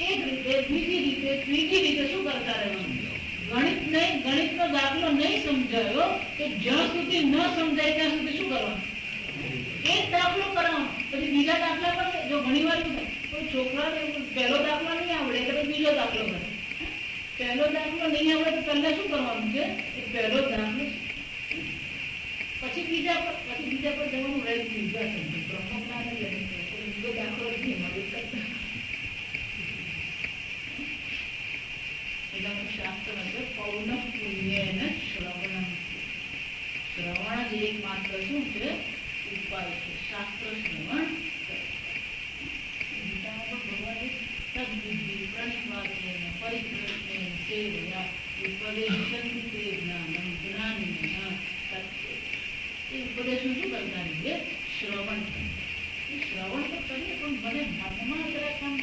એક રીતે, બીજી રીતે, ત્રીજી રીતે શું કરતા રહેવાનું? ગણિતનો દાખલો નહીં સમજાયો તો જ્યાં સુધી ન સમજાય ત્યાં સુધી શું કરવાનું? એક દાખલો કરવાનો, પછી બીજા દાખલા પર. જો ઘણી વાર શું થાય, કોઈ છોકરાને પહેલો દાખલો નહીં આવડે એટલે બીજો દાખલો કરે. પહેલો દાખલો નહીં આવડે તો પહેલા શું કરવાનું છે? એ પહેલો દાખલો પછી બીજા પર જવાનું રહે. બીજા બ્રહ્મજ્ઞાન બીજો દાખલો નથી મદદ કરતા. શાસ્ત્ર પૌન પુણ્યેન શ્રવણમ. શ્રવણ જ એકમાત્ર શું છે? ઉપાય છે. શાસ્ત્ર શ્રવણ ગીતામાં પણ ભગવાને તદ્વિધિ પ્રણિપાતેન પરિપ્રશ્નેન સેવયા ઉપદેશન્તિ તે જ્ઞાનમ જ્ઞાનિનઃ સત્ય. એ ઉપદેશનું શું કરતા રહીએ? શ્રવણ. શ્રવણ તો કરીએ પણ મને મનમાં જરાક આમ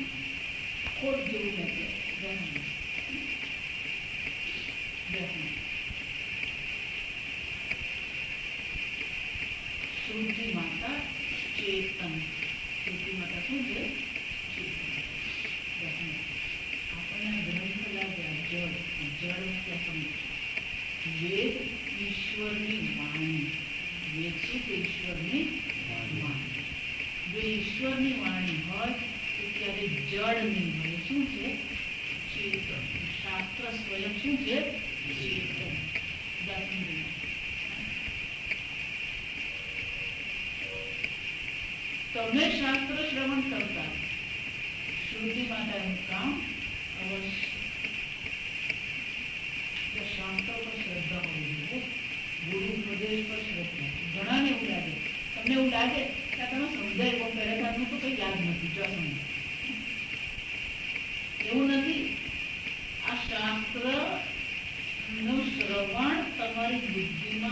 ખોટ જેવું લાગે. શ્રુતિ માતા ચેતન. શ્રુતિ માતા શું છે? આપણને ગ્રંથ લાગ્યા જળ. જળ ત્યાં વેદ ઈશ્વરની વાણી. વેદ છે તે ઈશ્વરની વાણી. જો ઈશ્વરની વાણી હોય તો ત્યારે જળ નહીં હોય. શું છે? ચેતન. શાસ્ત્ર સ્વયં શું છે? ચેતન. તમે શાસ્ત્ર શ્રવણ કરતા શ્રુતિ માતાનું કામ અવશ્ય શાસ્ત્ર પર શ્રદ્ધા હોવી જોઈએ. ગુરુ ઉપદેશ પર શ્રદ્ધા. ઘણાને એવું લાગે, તમને એવું લાગે કે તમે સમજાય પણ પહેલા તો કઈ યાદ નથી. જો એવું નથી. આ શાસ્ત્ર નું શ્રવણ તમારી બુદ્ધિમાં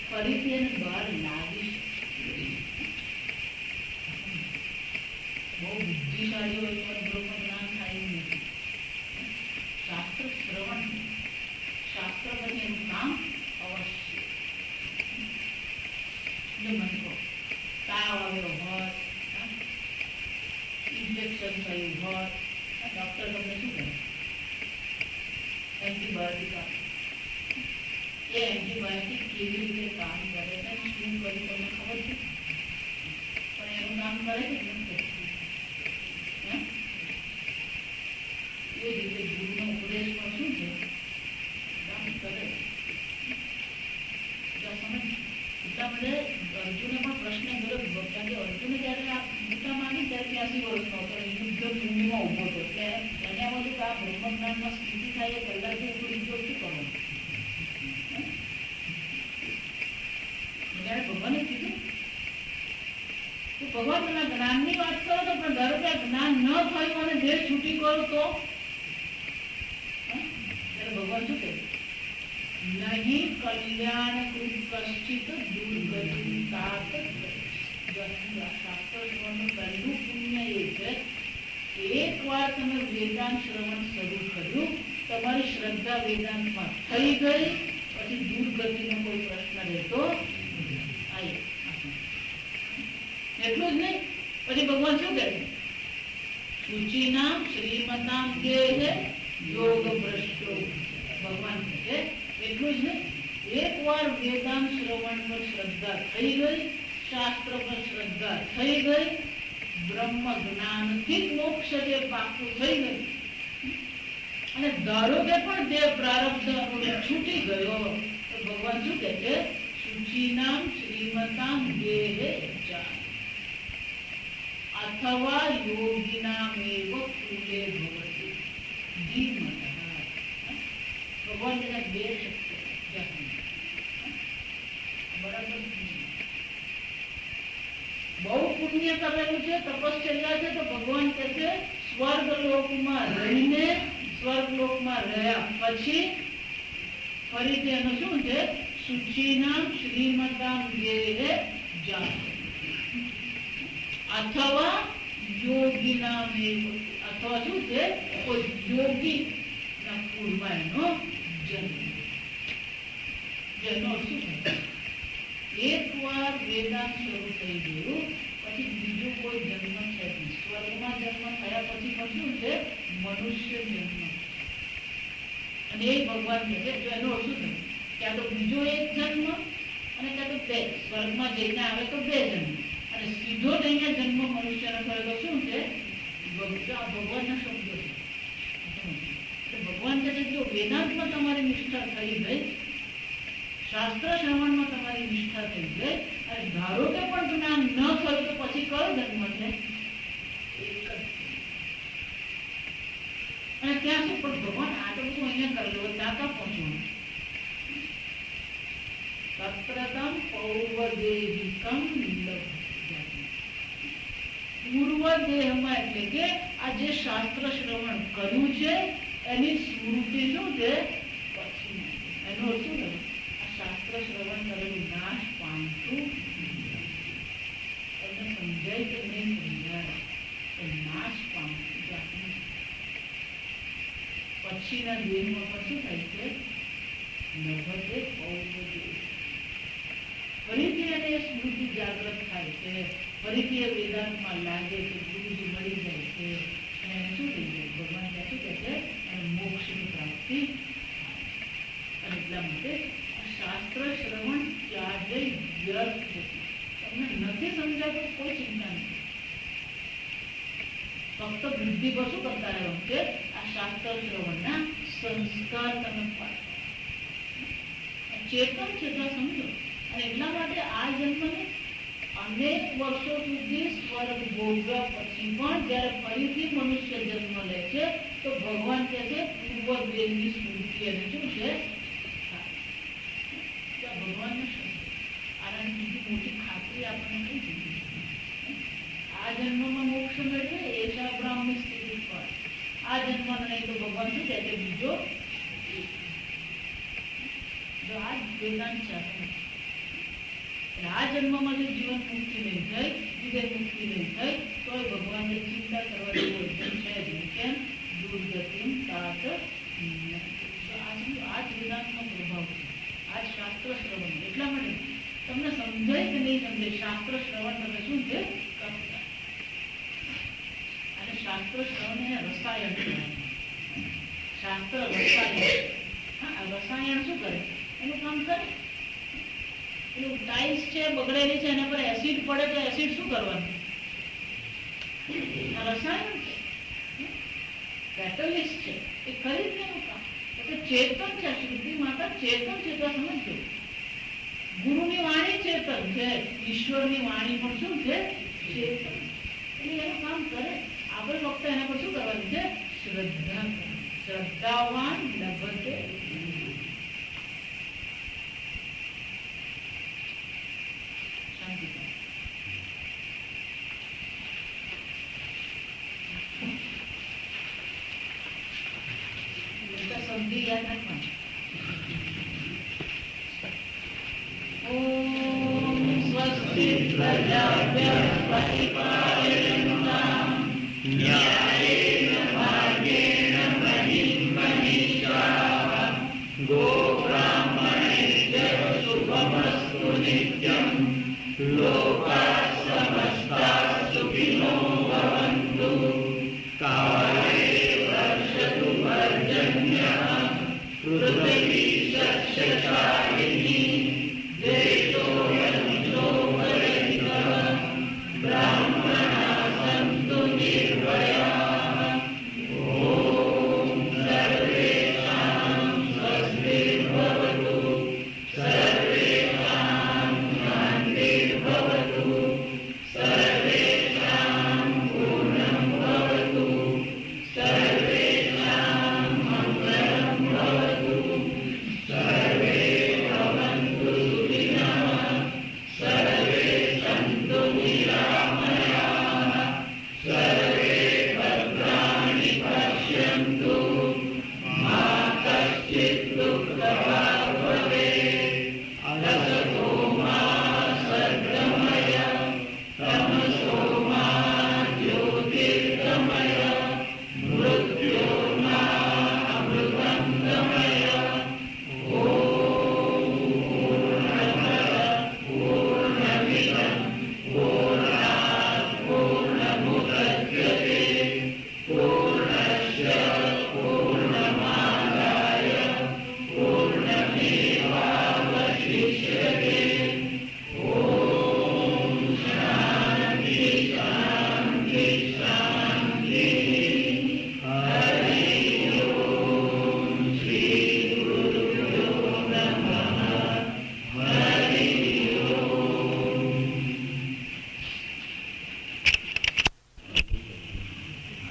ફરીથી એને બહાર લાવી શકે. બહુ બુદ્ધિશાળી હોય પણ બ્રહ્મ જ્ઞાન થાય એવું નથી. શાસ્ત્ર શ્રવણ, શાસ્ત્ર પછી એનું કામ અવશ્ય. મને કહો, તાવ આવ્યો હોય, ઇન્જેક્શન થયું હોય, ડોક્ટર તમને શું કહે? એન્ટીબાયોટિક આપે. એ એન્ટીબાયોટિક કેવી રીતે કામ કરે છે, શું કર્યું તમને ખબર છે? પણ એનું કામ કરે છે કે નથી? એ રીતે ગુરુનો ઉપદેશ પણ શું છે? કામ કરે. એટલા માટે અર્જુને પણ પ્રશ્ન કર્યો, કારણ કે અર્જુને જયારે આ ગીતા માંગી ત્યારે 83 વર્ષનો હતો, યુદ્ધ ભૂમિમાં ઉભો હતો. ત્યારે એને આમ હતું કે આ બ્રહ્મજ્ઞાનમાં સ્થિતિ થાય એ પહેલાથી એટલું યુદ્ધ શું કરવાનું? ત્યારે ભગવાને કીધું કે ભગવાન તમે જ્ઞાનની વાત કરો તો પણ ધારો કે જ્ઞાન ન થયું અને દેહ છૂટી કરો તો ભગવાન શું કહે? નહીં કલ્યાણ કશ્ચિત દુર્ગતિ તાત. શાસ્ત્ર શ્રવણનું પહેલું પુણ્ય એ છે કે એકવાર તમે વેદાંત શ્રવણ શરૂ કર્યું, તમારી શ્રદ્ધા વેદાંતમાં થઈ ગઈ, પછી દુર્ગતિનો કોઈ પ્રશ્ન રહેતો એટલું જ નહીં. પછી ભગવાન શું કહે છે? શુચિનામ શ્રીમતામ દેહે યોગ ભ્રષ્ટો. ભગવાન કહે છે એટલું જ નહીં, એકવાર વેદાંત શ્રવણ પર શ્રદ્ધા થઈ ગઈ, શાસ્ત્ર પર શ્રદ્ધા થઈ ગઈ, બ્રહ્મ જ્ઞાનથી મોક્ષ જે પાકું થઈ ગયું, અને ધારો કે પણ તે પ્રારબ્ધ છૂટી ગયો, તો ભગવાન શું કહે છે? શુચિનામ શ્રીમતામ દેહે અથવા યોગિનામ એવ કુલે ભવતિ ધીમતઃ. ભગવાન તેના બે શબ્દો બરાબર. બહુ પુણ્ય કરેલું છે, તપશ્ચર્યા છે, તો ભગવાન કહે છે સ્વર્ગ લોકમાં રહીને, સ્વર્ગ લોકમાં રહ્યા પછી ફરીથી એનું શું છે? શુચિનામ શ્રીમતામ દેહે જા અથવા યોગીનામ એવ, અથવા શું છે? કોઈ યોગી ના કુળમાં એનો જન્મ. જેનો શું થાય? એકવાર વેદાંત શરૂ થઈ ગયું પછી બીજો કોઈ જન્મ છે નહીં. સ્વર્ગમાં જન્મ થયા પછી પણ શું છે? મનુષ્ય જન્મ. અને એ ભગવાન કહે છે જો એનો શું થયું? ક્યાં તો બીજો એક જન્મ અને ક્યાં તો બે. સ્વર્ગમાં જઈને આવે તો બે જન્મ, અને સીધો જ અહીંયા જન્મ મનુષ્યનો થયો તો શું છે? ભગવાનના શબ્દો છે. ભગવાન કહે છે જો વેદાંતમાં તમારી નિષ્ઠા થઈ ગઈ, શાસ્ત્ર શ્રવણમાં તમારી નિષ્ઠા થઈ ગઈ, અને ધારો કે પણ જ્ઞાન ન થયું તો પછી કયો જન્મ છે? અને ત્યાં શું પણ ભગવાન આ તો બધું અહીંયા કરેલું, ત્યાં ક્યાં પહોંચવાનું? તત્રતમ પૌર્વદેહિકમ પૂર્વ દેહમાં, એટલે કે આ જે શાસ્ત્ર શ્રવણ કર્યું છે એની સ્મૃતિ શું છે? પછી એનો શું છે? આ શાસ્ત્ર શ્રવણ કરેલું નાશ પામતું. તમને સમજાય કે નહીં સમજાય? નાશ પામતું. પછીના દેહમાં પણ શું થાય છે? નભતે પૌર્વદેહ. ફરીથી એને સ્મૃતિ જાગૃત થાય છે, ફરીથી એ વેદાંતમાં લાગે છે, ગુરુજી મળી જાય છે, અને એને શું થઈ જાય? ભગવાન ત્યાં શું કહે છે? અને મોક્ષની પ્રાપ્તિ. અને એટલા માટે શાસ્ત્ર શ્રવણ ક્યારેય વ્યર્થ નથી. તમને નથી સમજાતું કોઈ ચિંતા નથી. ફક્ત બુદ્ધિ પર શું કરતા રહ્યો કે આ શાસ્ત્ર શ્રવણના સંસ્કાર તમે પાડો. ચેતન છે તો સમજો. અને એટલા માટે આ જન્મને અનેક વર્ષો સુધી સ્વર્ગ ભોગવ્યા પછી પણ જયારે ફરીથી મનુષ્ય જન્મ લે છે તો ભગવાન કહે છે પૂર્વ દેહની સ્મૃતિ અને શું છે? ભગવાનનો શબ્દ. આનાની બીજી મોટી ખાતરી આપણને કઈ દીધી? આ જન્મમાં મોક્ષ મેળવે એ બ્રાહ્મણી સ્થિતિ પર. આ જન્મમાં નહીં તો ભગવાન શું કહે છે? બીજો. જો આ વેદાંત છે. આ જન્મમાં જો જીવન મુક્તિ નહીં થઈ, વિદેહ મુક્તિ નહીં થઈ, તો ભગવાનને ચિંતા કરવા જેવું એકદમ છે જ નહીં. કેમ? દુર્ગતિમ તાત. આ જ વેદાંતનો પ્રભાવ છે, આ જ શાસ્ત્ર શ્રવણ. એટલા માટે તમને સમજાય કે નહીં સમજાય, શાસ્ત્ર શ્રવણ તમે શું છે કરતા. અને શાસ્ત્ર શ્રવણ એને રસાયણ કહેવાય. શાસ્ત્ર રસાયણ. હા, રસાયણ શું કરે? એનું કામ કરે. પેલું ટાઇલ્સ છે બગડેલી છે, એના પર એસિડ પડે તો એસિડ શું કરવાનું? રસાયણ છે, કેટલિસ્ટ છે, એ કરી જ એનું કામ. ચેતન છે, શ્રુતિ માતા ચેતન છે. તો સમજો, ગુરુની વાણી ચેતન છે, ઈશ્વરની વાણી પણ શું છે? ચેતન. એટલે એનું કામ કરે. આપણે ફક્ત એના પર શું કરવાનું છે? શ્રદ્ધા. શ્રદ્ધાવાન લભતે. સંધિ યાદ રાખવાનું. ઓમ સ્વસ્તિ પ્રજાભ્યઃ પરિપાલયન્તાં ન્યાયેન માર્ગેણ મહિં મનીષાઃ ગોબ્રાહ્મણેભ્ય શુભમસ્તુ નિત્યં લોકાઃ સમસ્તાઃ સુખિનો ભવन्तુ. કાલે વર્ષતુ પર્જન્યઃ પૃથ્વી શસ્યશાલિની દેશોऽયં શોકરહિતઃ બ્રાહ્મણાः સन्तુ નિર્ભયાः. ઓમ સર્વેષાં સ્વસ્તિર્ભવતુ સર્વેષાં શાન્તિર્ભવતુ સર્વેષાં પૂર્ણં ભવતુ સર્વેષાં મંગળં ભવતુ સર્વે ભવन्तુ સુખિનઃ સર્વે સन्तુ નિરામયાઃ સર્વે ભદ્રાણિ પશ્યन्तુ મા કશ્ચિत् દુઃખભાગ્ ભવેत्. અસતો મા સદ્ગમય તમસો મા જ્યોતિર્ગમય મૃત્યોર્મા અમૃતં ગમય. ઓમ પૂર્ણમદઃ પૂર્ણમિદં પૂર્ણાत् પૂર્ણમુદચ્યતે પૂર્ણસ્ય પૂર્ણમાદાય પૂર્ણમેવાવશિષ્યતે. ઓમ શાંતિ શાંતિ શાંતિ. હરિ ઓમ શ્રી ગુરુભ્યો નમઃ. હરિ ઓમ.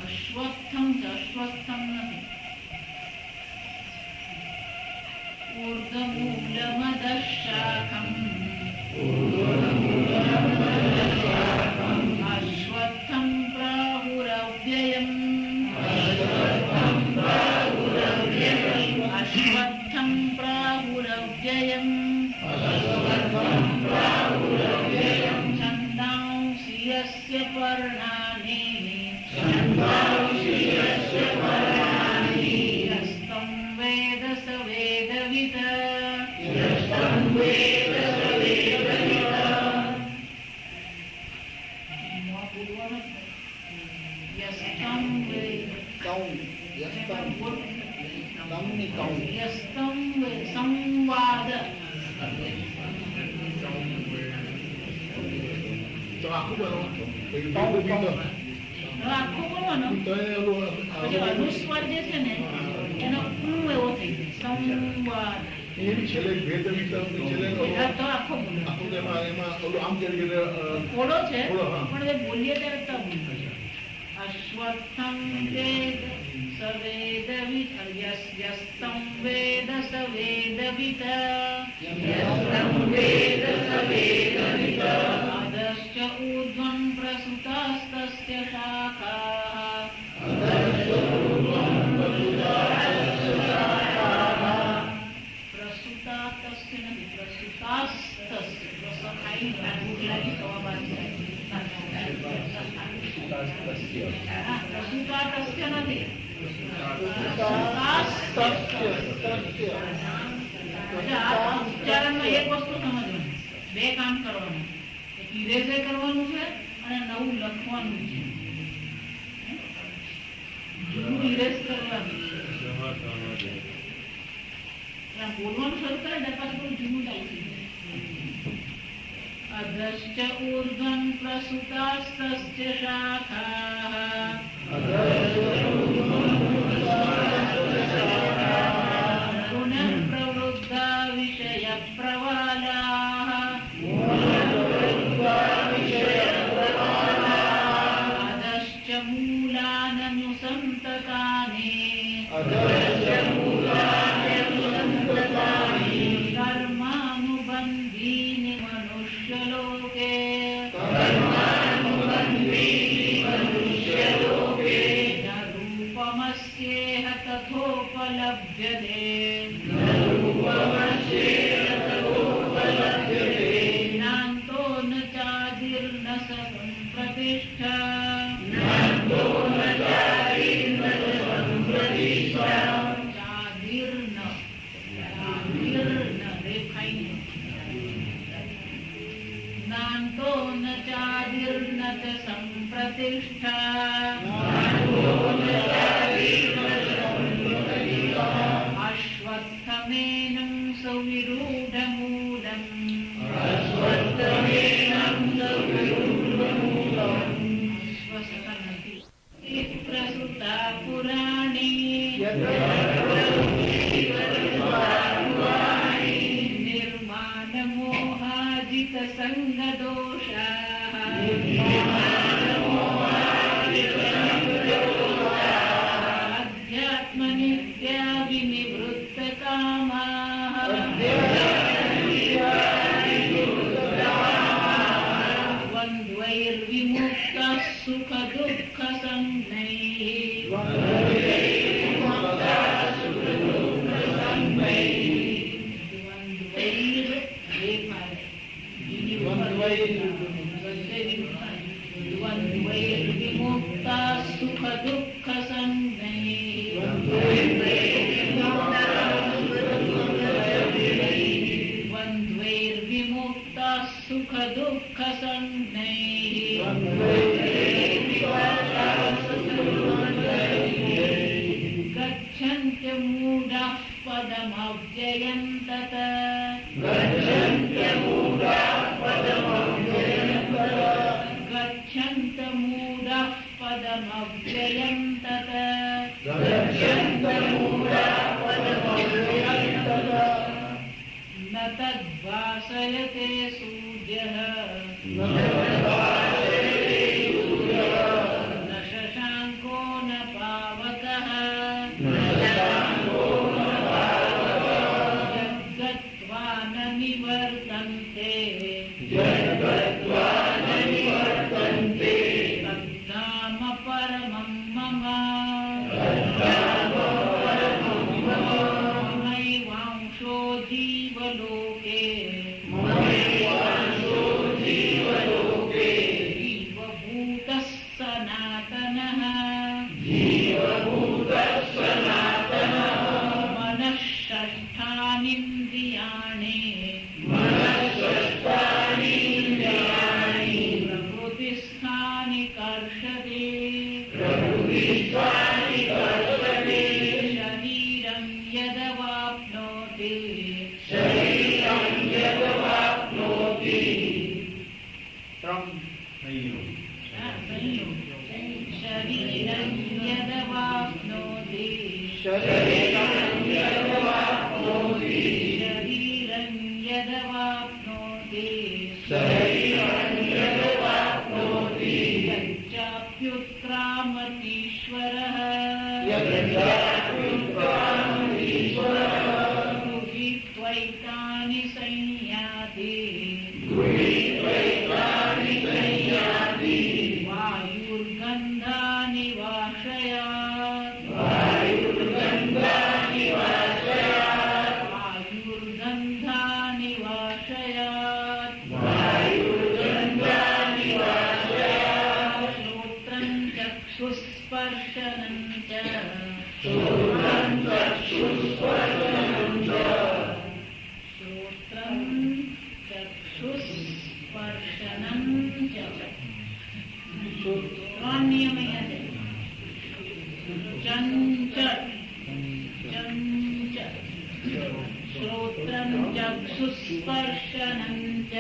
અશ્વત્થમ છે, અશ્વત્થમ નથી. ઊર્ધમૂલમદશાખમ અશ્વત્થમ પ્રાહુરવ્યયમ અશ્વત્થમ પ્રાહુરવ્યયમ છંદાંસि યસ્ય પર્ણાનિ યસ્तं વેદ સ વેદવિદ. યસ્तं વેદ સંવાદ. તો આખું બનો આખું બોલવાનો. પછી અનુસ્વાર જે છે ને એનો એવો થઈ જાય સંવાદ. એની છેલ્લે ભેદ છેલ્લે તો આખો બોલો. આખું એમાં ઓલું આમ કરી થોડો છે થોડો, હા. પણ એ બોલીએ ત્યારે તબ અશ્વત્થમ વેદ સવેદવિદ યસ્तं વેદ સવેદવિદ અધશ્ચ ઊર્ધ્વં પ્રસુતાસ્તસ્ય શાખાઃ પ્રસુતા તસ્ય નથી પ્રસુતાસ્તસ્ય. પહેલાની 12:15 નથી. ઉચ્ચારણમાં એક વસ્તુ સમજવાનું, બે કામ કરવાનું, એક ઇરેઝ કરવાનું છે અને નવું લખવાનું છે. જૂનું ઇરેઝ કરવાનું છે, બોલવાનું શરૂ કરે ને પાછું જૂનું ચાલુ થઈ જાય. અધશ્ચ ઊર્ધ્વં પ્રસુતાસ્તસ્ચ શાખાઃ પુનઃ પ્રવૃદ્ધા વિષય પ્રવાલાઃ અધશ્ચ મૂલાન્યુસંતતાનિ કર્માનુબંધીનિ મનુષ્યલોકે ન રૂપમસ્યેહ તથોપલભ્યતે નાન્તો ન ચાદિર્ન સ સંપ્રતિષ્ઠા नान्तो न चादिर्न च संप्रतिष्ठा अश्वत्थमेनं सुविरूढमूलम् प्रसुता पुराणी निर्माणमोहाजित संगदोषाः अध्यात्मनित्या विनिवृत्तकामाः द्वन्द्वैर्विमुक्तः सुखदुःखसंज्ञैः द्वन्द्वैर्विमुक्ता सुखदुःखसंज्ञैः द्वन्द्वैर्विमुक्ता सुखदुःखसंज्ञैः गच्छन्त्य मूढाः पदमव्ययं तत् गच्छन्त मूढाः पदमव्ययं तत् न तद्भासयते सूर्यः न शशाङ्को न पावकः यद्गत्वा न निवर्तन्ते तद्धाम परमं मम ममैवांशो जीवलोके जीवभूतः सनातनः मनः षष्ठानीन्द्रियाणि प्रकृतिस्थानि कर्षति शरीरं यदवाप्नोति शरीरं यदवाप्नोति शरीरं यदवाप्नोति यच्चाप्युत्क्रामतीश्वरः गृही त्वैतानि संयाति वायुर्गन्धानि वाशयात् वायुर्गन्धानि वाशयात् સ્પર્શનમ ચ. ત્રણ નિયમ અહીંયા છે. ચંચળ ચંચળ શ્રોત્રમ ચક્ષુસ્પર્શનમ ચ.